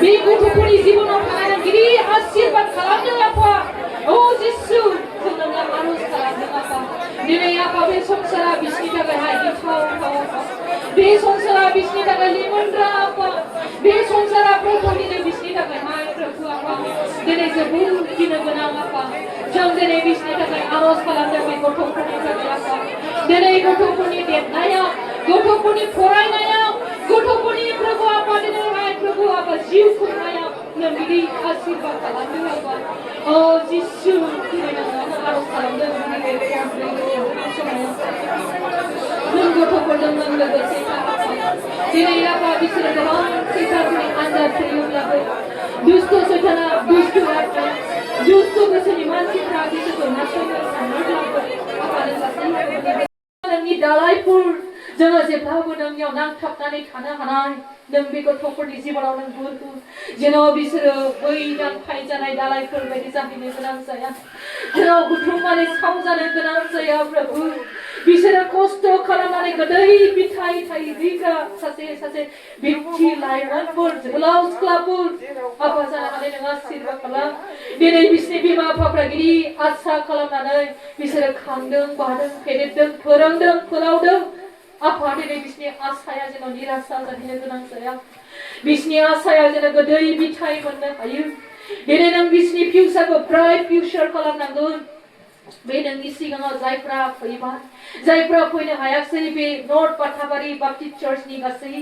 बे गथ'फोरनि जिबनाव थानानै गिदिर आशीर्बाद खालामदों आफा ओ जिसु जों नोंनाव आर'ज खालामदों आफा दिनै आफा बे संसारा बिसोरनि थाखाय गिथाव बे संसारा बिसोरनि थाखाय लिमोनग्रा आफा बे संसारा प्रभु दिनै बिसोरनि थाखाय प्रभु आफा दिनै जोबोद गिनो गोनां आफा जों दिनै बिसोरनि थाखाय आर'ज खालामदों बे गथ'फोरनि थाखाय आफा दिनै गथ'फोरनि देरनायाव गथ'फोरनि फरायनायाव गथ'फोरनि प्रभु आफा दिनैहाय प्रभु आफा जिउ खुंनायाव नों गिदिर आशीर्बाद खालामदों आफा ओ जिसु दिनै नोंनाव आर'ज खालामदों दिनै नों गथ'फोरजों नों लोगोसे दिनै आफा बिसोरो गोबां सैताननि आनजाद होयोब्लाबो दुष्ट सैताना दुष्ट गोसोनि मानसिफ्रा बिसोरखौ नासयनो सानोब्लाबो आफा नों गासैबो नोंनि दालायफोर जोङो जेब्लाबो नोंनियाव नांथाबनानै थानो हानाय नों बे गथ'फोरनि जिबनाव नों बोर हो जेन' बिसोरो बै नांफाय जानाय दालायफोर बायदि जाहैनो गोनां जाया जेन' बुथुमनानै सावजानो गोनां जाया प्रभु बिसोरो खस्थ' खालामनानै गोदै बिथाइ थायहोग्रा सासे बिथि लाइमोनफोर जोहोलाव सिख्लाफोर आफा जानो हानाय नों आशीर्बाद खालाम दिनै बिसोरनि बिमा बिफाफ्रा गिदिर आसा खालामनानै बिसोरो खांदों बादों फेदेरदों फोरोंदों फोलावदों आफा दिनै बिसोरनि आसाया जेन' निराशा जाहैनो गोनां जाया बिसोरनि आसाया जेन' गोदै बिथाइ मोननो हायो दिनै नों बिसोरनि फिउचारखौ ब्राइट फिउचार खालामनांगोन बे नोंनि सिगाङाव जायफ्रा फैबाय जायफ्रा फैनो हायाखै बे नर्थ पाथाबारि बाप्टिस्ट चार्चनि गासै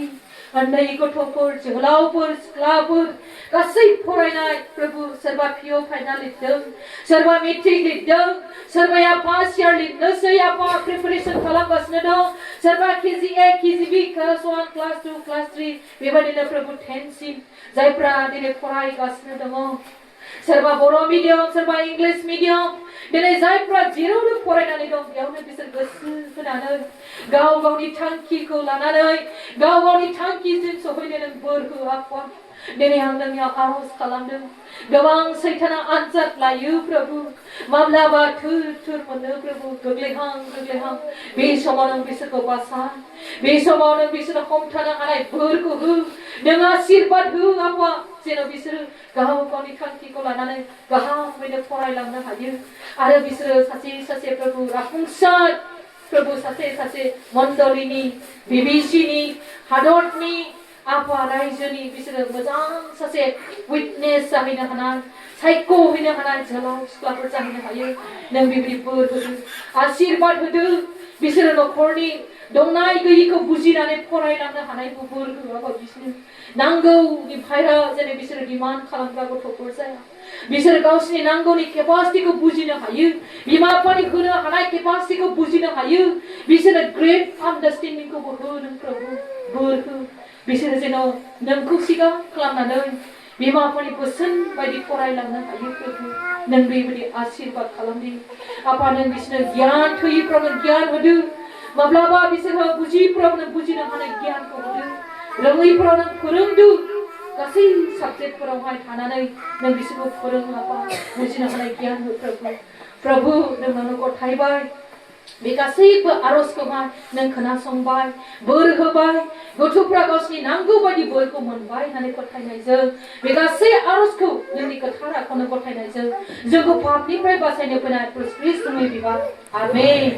उन्दै गथ'फोर जोहोलावफोर सिख्लाफोर गासै फरायनाय प्रभु सोरबा पिअ फाइनाल लिरदों सोरबा मेट्रिक लिरदों सोरबाया फार्स्ट इयार लिरनोसै आफा प्रिपारेसन खालामगासिनो दं सोरबा केजि ए केजि बि क्लास 1 क्लास 2 क्लास 3 बेबायदिनो प्रभु 10 सिम जायफ्रा दिनै फरायगासिनो दङ सोरबा बर' मिडियाम सोरबा इंलिश मिडियाम दिनै जायफ्रा जेरावनो फरायनानै दं बेयावनो बिसोर गोसो होनानै गाव गावनि थांखिखौ लानानै गाव गावनि थांखिसिम सहैनो नों बोर हो आफा दिनै आं नोंनियाव आर'ज खालामदों गोबां सैताना आनजाद लायो प्रभु माब्लाबा थोर मोनो प्रभु गोग्लैहां बे समाव नों बिसोरखौ बासा बे समाव नों बिसोरनो हमथानो हानाय बोरखौ हो नों आशीर्बाद हो आफा जेन' बिसोरो गाव गावनि थांखिखौ लानानै गाहामैनो फरायलांनो हायो आरो बिसोरो सासे प्रभु राफुंसार प्रभु सासे मण्डलीनि बिबिसिनि हादरनि आफा रायजोनि बिसोरो मोजां सासे उइटनेस जाहैनो हानाय सायख' हैनो हानाय जोहोलाव सिख्लाफोर जाहैनो हायो नों बेबायदि बोर होदो आशीर्बाद होदो बिसोरो न'खरनि दंनाय गैयिखौ बुजिनानै फरायलांनो हानायखौ बोर हो आफा बिसोरनो नांगौनि बाहेरा जेरै बिसोरो डिमान्ड खालामग्रा गथ'फोर जाया बिसोर गावसोरनि नांगौनि केपासिटिखौ बुजिनो हायो बिमा बिफानि होनो हानाय केपासिटिखौ बुजिनो हायो बिसोरो ग्रेट आन्डारस्टेन्डिंखौबो हो नों प्रभु बोर हो बिसोरो जेन' नोंखौ सिगां खालामनानै बिमा बिफानि बोसोन बायदि फरायलांनो हायो प्रभु नों बेबायदि आशीर्बाद खालामदो आफा नों बिसोरनो गियान थोयिफ्राव नों गियान होदो माब्लाबा बिसोरहा बुजियिफ्राव नों बुजिनो हानाय गियानखौ होदो रोङैफ्राव नों फोरोंदो गासै साबजेक्टफोरावहाय थानानै नों बिसोरखौ फोरों आफा बुजिनो हानाय गियान हो प्रभु नोंनावनो गथायबाय बे गासैबो आर'जखौहाय नों खोनासंबाय बोर होबाय गथ'फ्रा गावसोरनि नांगौ बायदि बोरखौ मोनबाय होननानै गथायनायजों बे गासै आर'जखौ नोंनि गोथार आखायावनो गथायनायजों जोंखौ पापनिफ्राय बासायनो फैनाय ख्रिस्टनि बिबार आमेन।